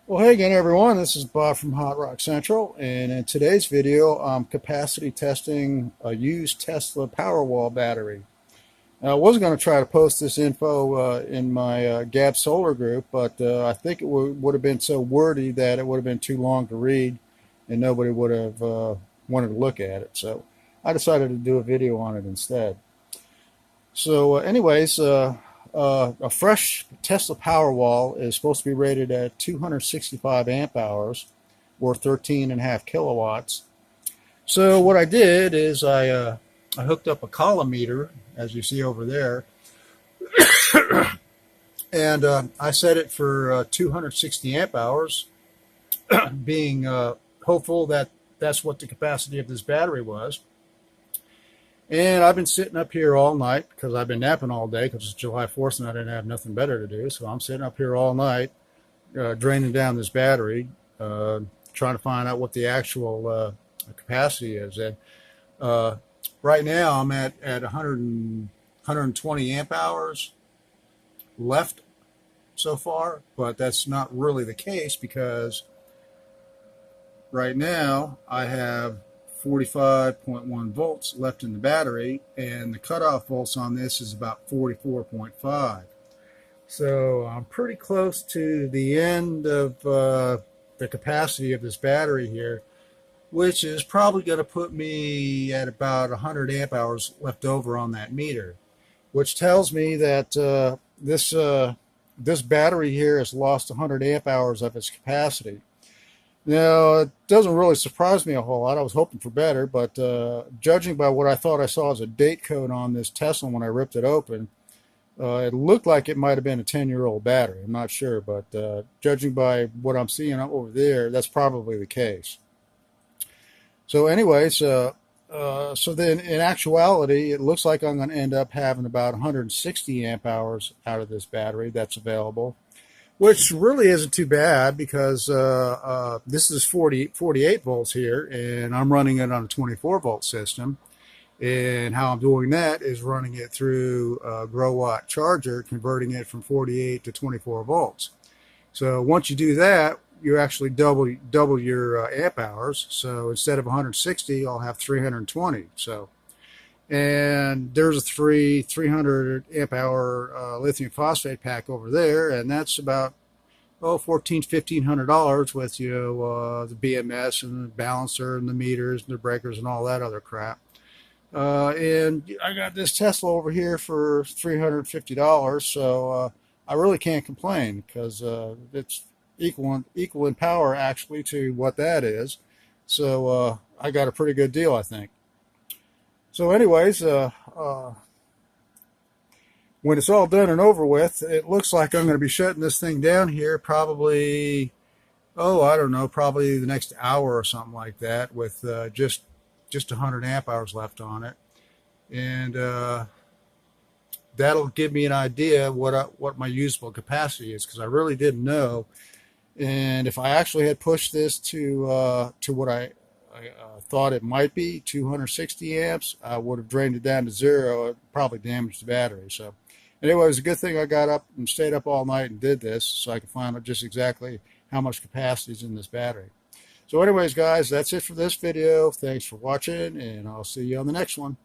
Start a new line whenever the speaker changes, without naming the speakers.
Well, hey again, everyone. This is Bob from Hot Rock Central, and in today's video, I'm capacity testing a used Tesla Powerwall battery. Now, I was going to try to post this info in my Gab Solar group, but I think it would have been so wordy that it would have been too long to read, and nobody would have wanted to look at it. So I decided to do a video on it instead. So, a fresh Tesla Powerwall is supposed to be rated at 265 amp hours or 13.5 kilowatts. So what I did is I hooked up a column meter, as you see over there, and I set it for 260 amp hours, being hopeful that that's what the capacity of this battery was. And I've been sitting up here all night because I've been napping all day because it's July 4th and I didn't have nothing better to do. So I'm sitting up here all night, draining down this battery, trying to find out what the actual capacity is. And right now I'm at 120 amp hours left so far, but that's not really the case because right now I have 45.1 volts left in the battery, and the cutoff volts on this is about 44.5. So I'm pretty close to the end of the capacity of this battery here, which is probably going to put me at about 100 amp hours left over on that meter, which tells me that this battery here has lost 100 amp hours of its capacity. Now, it doesn't really surprise me a whole lot. I was hoping for better, but judging by what I thought I saw as a date code on this Tesla when I ripped it open, it looked like it might have been a 10-year-old battery. I'm not sure, but judging by what I'm seeing over there, that's probably the case. So anyways, so then in actuality, it looks like I'm going to end up having about 160 amp hours out of this battery that's available, which really isn't too bad because this is 48 volts here, and I'm running it on a 24 volt system. And how I'm doing that is running it through a grow watt charger, converting it from 48 to 24 volts. So once you do that, you actually double your amp hours. So instead of 160, I'll have 320. So, and there's a 300 amp hour lithium phosphate pack over there, and that's about $1,500 with the BMS and the balancer and the meters and the breakers and all that other crap. And I got this Tesla over here for $350, so I really can't complain because it's equal in power actually to what that is. So I got a pretty good deal, I think. So anyways, when it's all done and over with, it looks like I'm going to be shutting this thing down here probably, I don't know, probably the next hour or something like that with just 100 amp hours left on it. And that'll give me an idea what my usable capacity is, because I really didn't know. And if I actually had pushed this to what I thought it might be, 260 amps, I would have drained it down to zero. It probably damaged the battery. So anyway, it was a good thing I got up and stayed up all night and did this so I could find out just exactly how much capacity is in this battery. So anyways, guys, that's it for this video. Thanks for watching, and I'll see you on the next one.